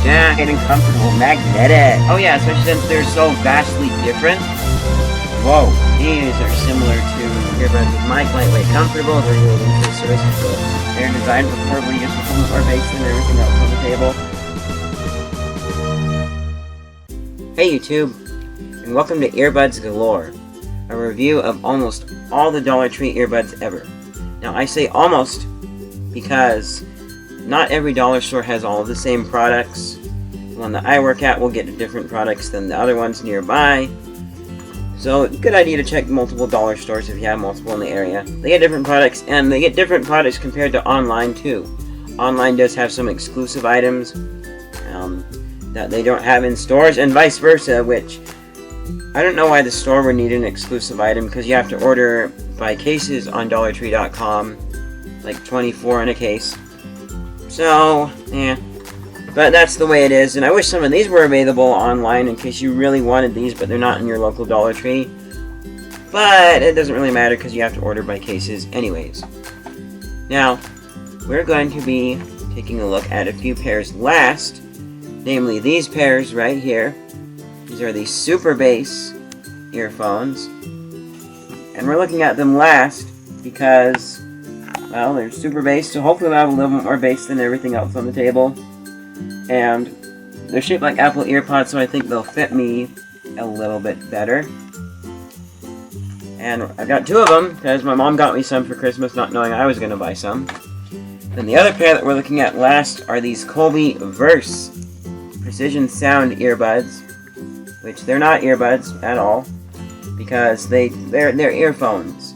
jack, and comfortable, magnetic. Oh yeah, especially since they're so vastly different. Whoa, these are similar to earbuds with mic, lightweight, comfortable, very low interest services. They're designed for portable use with more bass than everything else on the table. Hey YouTube, and welcome to Earbuds Galore, a review of almost all the Dollar Tree earbuds ever. Now I say almost because not every dollar store has all of the same products. The one that I work at will get different products than the other ones nearby. So, good idea to check multiple dollar stores if you have multiple in the area. They get different products, and they get different products compared to online too. Online does have some exclusive items that they don't have in stores, and vice versa, which I don't know why the store would need an exclusive item, because you have to order by cases on DollarTree.com, like 24 in a case. So, yeah. But that's the way it is, and I wish some of these were available online in case you really wanted these, but they're not in your local Dollar Tree. But it doesn't really matter because you have to order by cases anyways. Now, we're going to be taking a look at a few pairs last, namely these pairs right here. These are the Super Bass earphones, and we're looking at them last because, well, they're Super Bass, so hopefully they'll have a little bit more bass than everything else on the table. And they're shaped like Apple EarPods, so I think they'll fit me a little bit better. And I've got two of them, because my mom got me some for Christmas, not knowing I was going to buy some. Then the other pair that we're looking at last are these Colby Verse Precision Sound earbuds, which they're not earbuds at all, because they're earphones.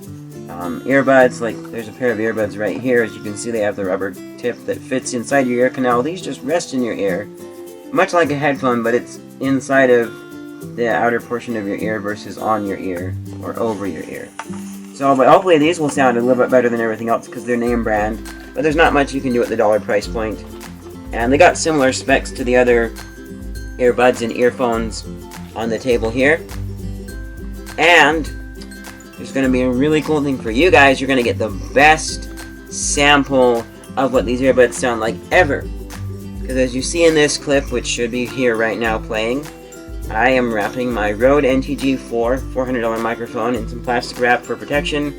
Earbuds, like there's a pair of earbuds right here. As you can see, they have the rubber tip that fits inside your ear canal. These just rest in your ear, much like a headphone, but it's inside of the outer portion of your ear versus on your ear or over your ear. So, but hopefully these will sound a little bit better than everything else because they're name brand. But there's not much you can do at the dollar price point. And they got similar specs to the other earbuds and earphones on the table here. And there's going to be a really cool thing for you guys. You're going to get the best sample of what these earbuds sound like ever. Because as you see in this clip, which should be here right now playing, I am wrapping my Rode NTG4 $400 microphone in some plastic wrap for protection.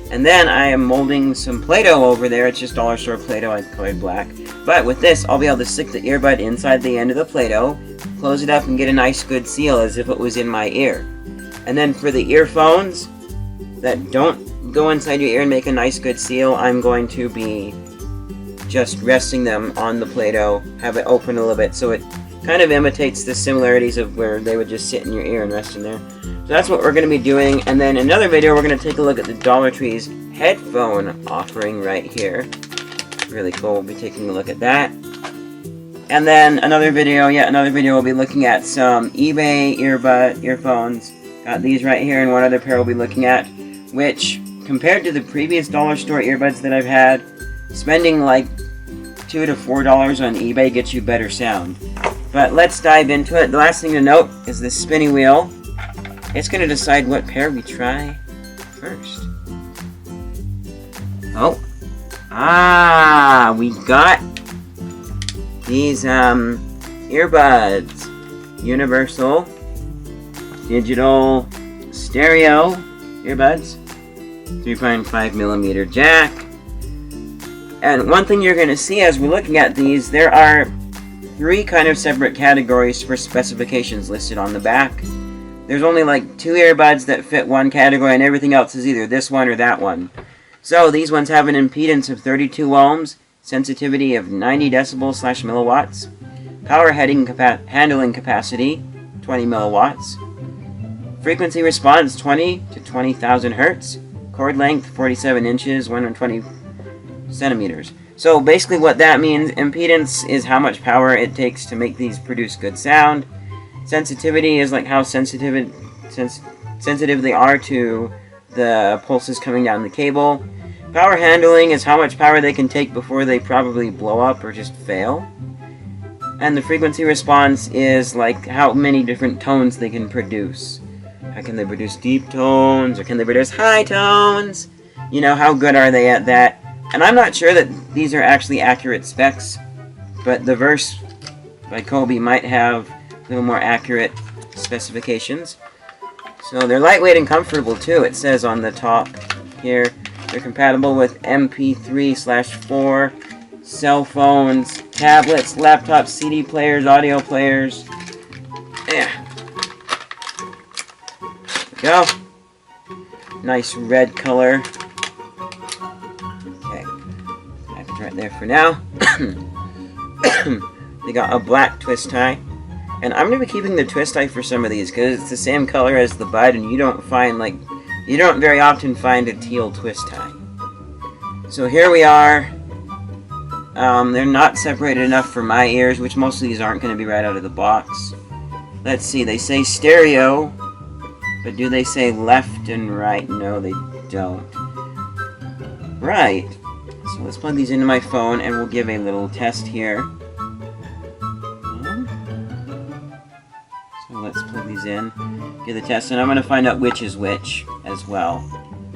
And then I am molding some Play-Doh over there. It's just dollar store Play-Doh, I colored black. But with this, I'll be able to stick the earbud inside the end of the Play-Doh, close it up, and get a nice good seal as if it was in my ear. And then for the earphones that don't go inside your ear and make a nice good seal, I'm going to be just resting them on the Play-Doh, have it open a little bit so it kind of imitates the similarities of where they would just sit in your ear and rest in there. So that's what we're going to be doing, and then in another video we're going to take a look at the Dollar Tree's headphone offering right here. Really cool, we'll be taking a look at that. And then another video we'll be looking at some eBay earphones. Got these right here, and one other pair we'll be looking at, which, compared to the previous dollar store earbuds that I've had, spending like $2 to $4 on eBay gets you better sound. But let's dive into it. The last thing to note is this spinny wheel. It's going to decide what pair we try first. Oh. We got these earbuds. Universal digital stereo earbuds. 3.5mm jack. And one thing you're going to see as we're looking at these, there are three kind of separate categories for specifications listed on the back. There's only like two earbuds that fit one category, and everything else is either this one or that one. So these ones have an impedance of 32 ohms, sensitivity of 90 decibels / milliwatts, power handling capacity 20 milliwatts, frequency response 20 to 20,000 hertz, cord length 47 inches, 120 centimeters. So basically what that means, impedance is how much power it takes to make these produce good sound. Sensitivity is like how sensitive they are to the pulses coming down the cable. Power handling is how much power they can take before they probably blow up or just fail. And the frequency response is like how many different tones they can produce. How can they produce deep tones, or can they produce high tones? You know, how good are they at that? And I'm not sure that these are actually accurate specs, but the Verse by Kobe might have a little more accurate specifications. So they're lightweight and comfortable too. It says on the top here they're compatible with MP3/4, cell phones, tablets, laptops, CD players, audio players. Yeah. There we go. Nice red color. Okay. Package right there for now. They got a black twist tie. And I'm going to be keeping the twist tie for some of these because it's the same color as the bud, and you don't very often find a teal twist tie. So here we are. They're not separated enough for my ears, which most of these aren't going to be right out of the box. Let's see, they say stereo, but do they say left and right? No, they don't. Right. So let's plug these into my phone, and we'll give a little test here. So let's plug these in, give the test, and I'm going to find out which is which as well.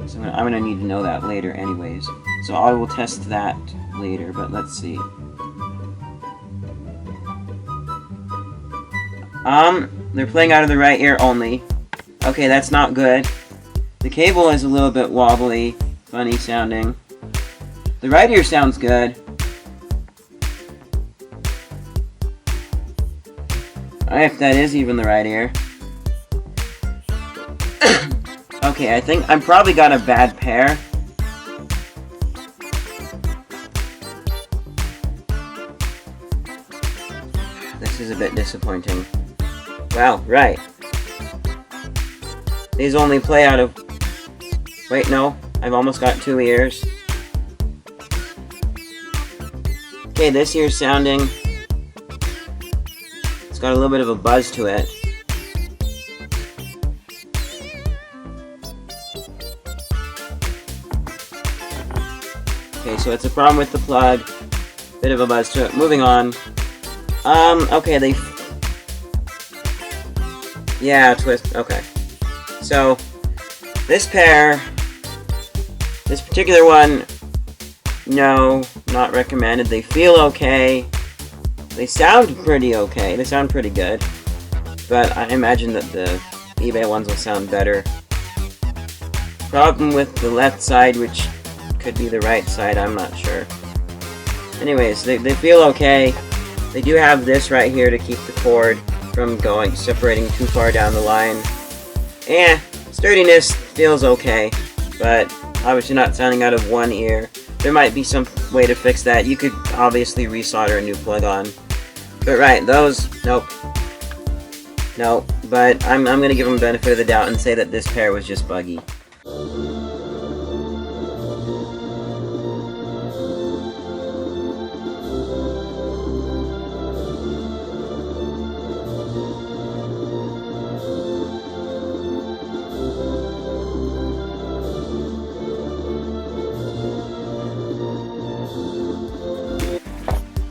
So I'm going to need to know that later anyways. So I will test that later, but let's see. They're playing out of the right ear only. Okay, that's not good. The cable is a little bit wobbly, funny sounding. The right ear sounds good. If that is even the right ear. Okay, I think I'm probably got a bad pair. This is a bit disappointing. Wow, right. These only play out of... Wait, no. I've almost got two ears. Okay, this ear's sounding... It's got a little bit of a buzz to it. Okay, so it's a problem with the plug. Bit of a buzz to it. Moving on. Okay, they... Yeah, twist. Okay. So, this pair... This particular one... No, not recommended. They feel okay. They sound pretty okay. They sound pretty good. But I imagine that the eBay ones will sound better. Problem with the left side, which could be the right side, I'm not sure. Anyways, they feel okay. They do have this right here to keep the cord from separating too far down the line. Sturdiness feels okay, but obviously not sounding out of one ear. There might be some way to fix that. You could obviously resolder a new plug on. But right, those, nope. Nope, but I'm gonna give them the benefit of the doubt and say that this pair was just buggy.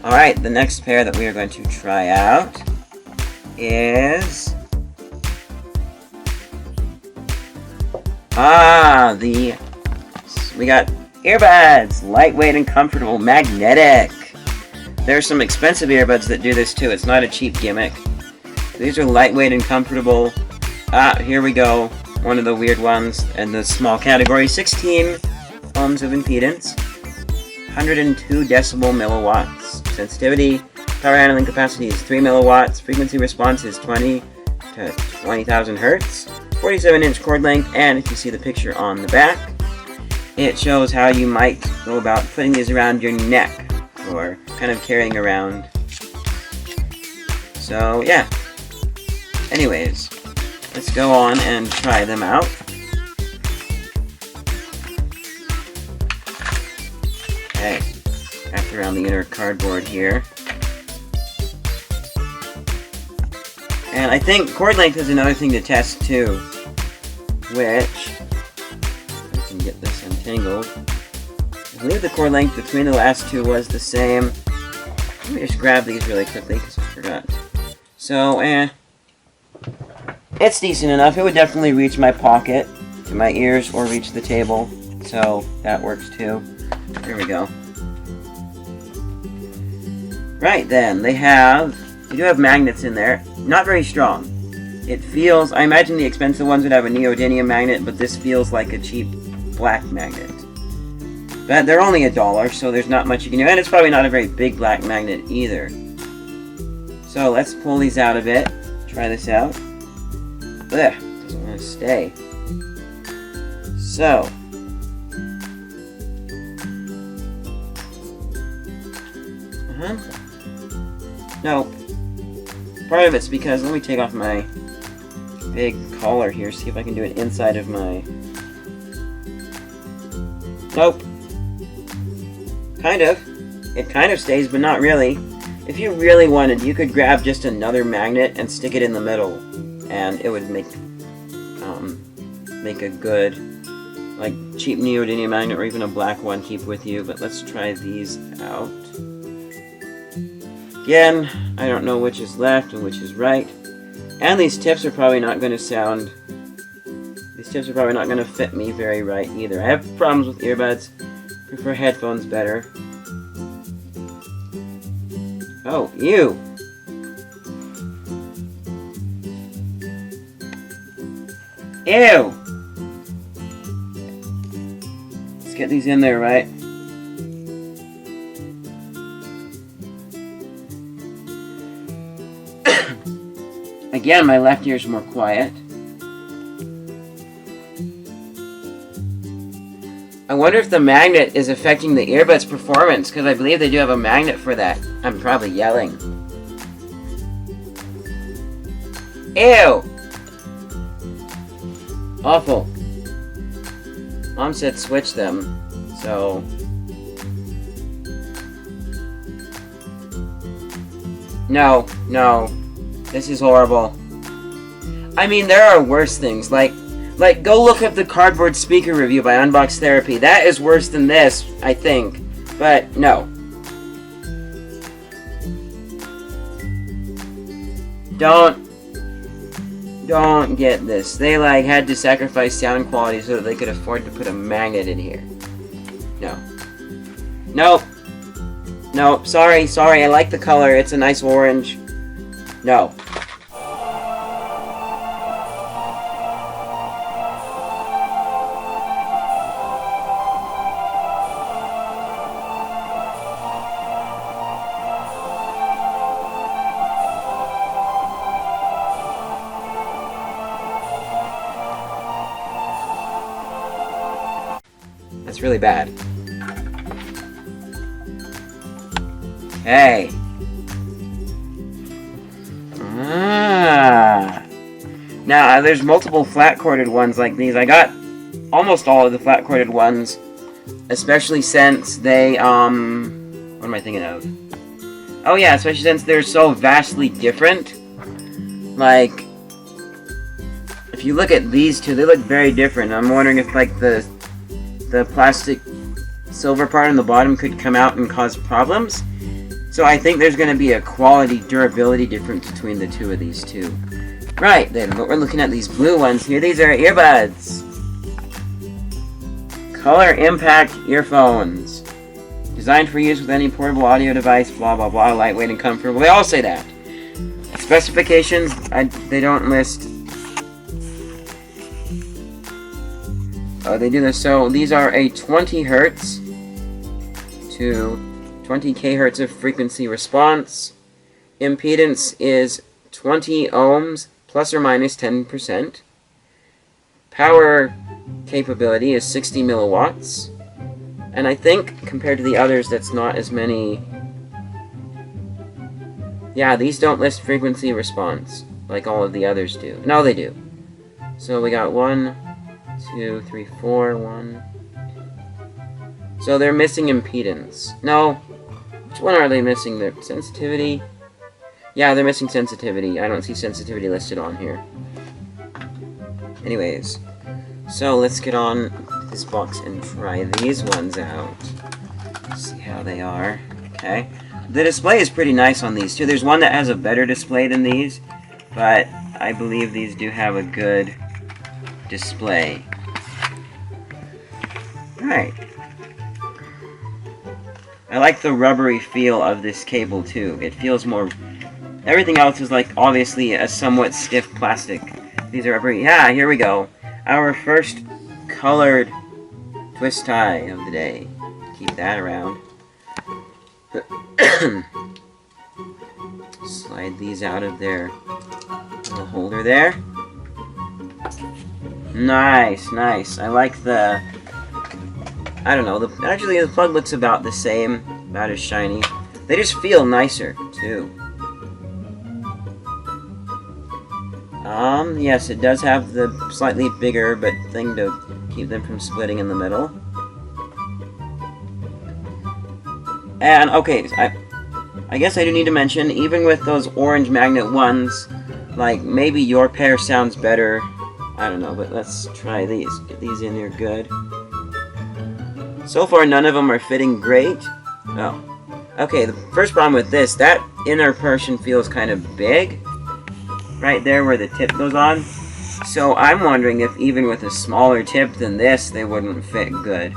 Alright, the next pair that we are going to try out is... We got earbuds! Lightweight and comfortable, magnetic! There's some expensive earbuds that do this too, it's not a cheap gimmick. These are lightweight and comfortable. Here we go. One of the weird ones in the small category. 16 ohms of impedance. 102 decibel milliwatts. Sensitivity, power handling capacity is 3 milliwatts. Frequency response is 20 to 20,000 hertz. 47-inch cord length, and if you see the picture on the back, it shows how you might go about putting these around your neck, or kind of carrying around. So, yeah. Anyways, let's go on and try them out. Okay. Wrapped around the inner cardboard here. And I think cord length is another thing to test too, which, if I can get this untangled, I believe the cord length between the last two was the same. Let me just grab these really quickly because I forgot. So, it's decent enough. It would definitely reach my pocket, to my ears, or reach the table, so that works too. Here we go. Right then, they have They do have magnets in there. Not very strong. It feels... I imagine the expensive ones would have a neodymium magnet, but this feels like a cheap black magnet. But they're only $1, so there's not much you can do. And it's probably not a very big black magnet either. So let's pull these out a bit. Try this out. Ugh, doesn't want to stay. So... No. Part of it's because... Let me take off my big collar here, see if I can do it inside of my... Nope. Kind of. It kind of stays, but not really. If you really wanted, you could grab just another magnet and stick it in the middle, and it would make a good, like, cheap neodymium magnet, or even a black one keep with you. But let's try these out. Again, I don't know which is left and which is right. And these tips are probably not going to sound... These tips are probably not going to fit me very right either. I have problems with earbuds. Prefer headphones better. Oh, ew! Ew! Let's get these in there right. Again, my left ear's more quiet. I wonder if the magnet is affecting the earbuds' performance, because I believe they do have a magnet for that. I'm probably yelling. Ew! Awful. Mom said switch them, so... No, no. This is horrible. I mean, there are worse things, like, go look up the cardboard speaker review by Unbox Therapy. That is worse than this, I think. But, no. Don't get this. They, like, had to sacrifice sound quality so that they could afford to put a magnet in here. No. Nope. Nope. Sorry, I like the color. It's a nice orange. No. That's really bad. Okay. Now, there's multiple flat-corded ones like these. I got almost all of the flat-corded ones, especially since they, what am I thinking of? Oh yeah, especially since they're so vastly different. Like, if you look at these two, they look very different. I'm wondering if, like, the plastic silver part on the bottom could come out and cause problems. So I think there's going to be a quality durability difference between the two of these two. Right, then, but we're looking at these blue ones here. These are earbuds. Color Impact earphones. Designed for use with any portable audio device, blah blah blah, lightweight and comfortable. They all say that. Specifications, they don't list. Oh, they do this. So these are a 20 hertz to 20 kHz of frequency response. Impedance is 20 ohms plus or minus 10%. Power capability is 60 milliwatts. And I think compared to the others, that's not as many. Yeah, these don't list frequency response like all of the others do. No, they do. So we got 1, 2, 3, 4, 1. So they're missing impedance. No. Which one are they missing? Their sensitivity? Yeah, they're missing sensitivity. I don't see sensitivity listed on here. Anyways. So let's get on this box and try these ones out. See how they are. Okay. The display is pretty nice on these too. There's one that has a better display than these, but I believe these do have a good display. Alright. I like the rubbery feel of this cable too. It feels more Everything else is like obviously a somewhat stiff plastic. These are yeah, here we go. Our first colored twist tie of the day. Keep that around. Slide these out of their little holder there. Nice, nice. I like the, I don't know, actually the plug looks about the same, about as shiny. They just feel nicer, too. Yes, it does have the slightly bigger but thing to keep them from splitting in the middle. And, okay, I guess I do need to mention, even with those orange magnet ones, like, maybe your pair sounds better. I don't know, but let's try these. Get these in here good. So far, none of them are fitting great. Oh. Okay, the first problem with this, that inner portion feels kind of big. Right there where the tip goes on. So I'm wondering if even with a smaller tip than this, they wouldn't fit good.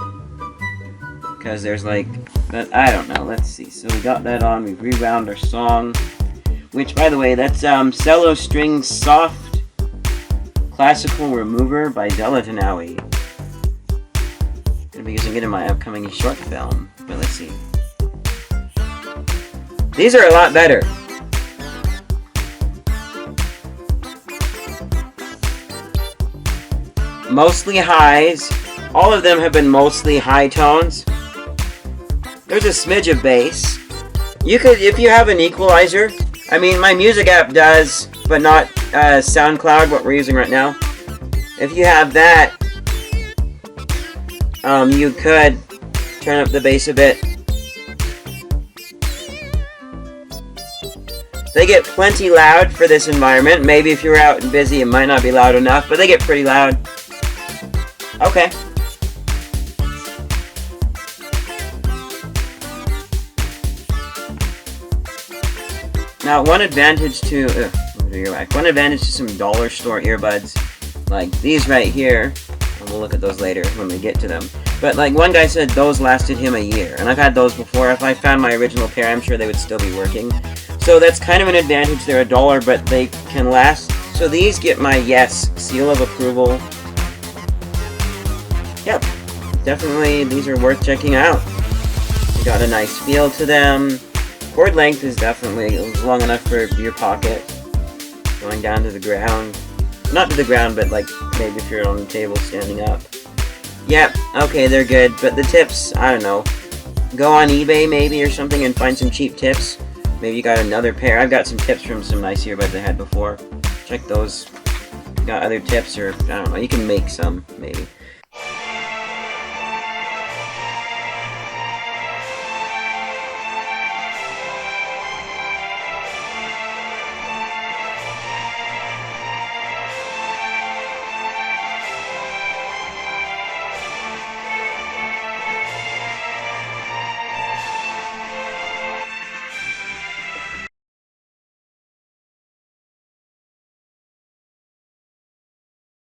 Because there's like, but I don't know, let's see. So we got that on, we've rewound our song. Which, by the way, that's Cello String Soft Classical Remover by Delatanawi. Gonna be using it in my upcoming short film. But let's see. These are a lot better. Mostly highs. All of them have been mostly high tones. There's a smidge of bass. You could, if you have an equalizer, I mean, my music app does, but not SoundCloud, what we're using right now. If you have that, you could turn up the bass a bit. They get plenty loud for this environment. Maybe if you're out and busy, it might not be loud enough, but they get pretty loud. Okay. Now, one advantage to some dollar store earbuds, like these right here, and we'll look at those later when we get to them. But like one guy said, those lasted him a year, and I've had those before. If I found my original pair, I'm sure they would still be working. So that's kind of an advantage. They're $1, but they can last. So these get my yes seal of approval. Yep, definitely these are worth checking out. They got a nice feel to them. Cord length is definitely long enough for your pocket. Going down to the ground. Not to the ground, but like maybe if you're on the table standing up. Yep, okay, they're good. But the tips, I don't know. Go on eBay maybe or something and find some cheap tips. Maybe you got another pair. I've got some tips from some nice earbuds I had before. Check those. Got other tips or, I don't know, you can make some, maybe.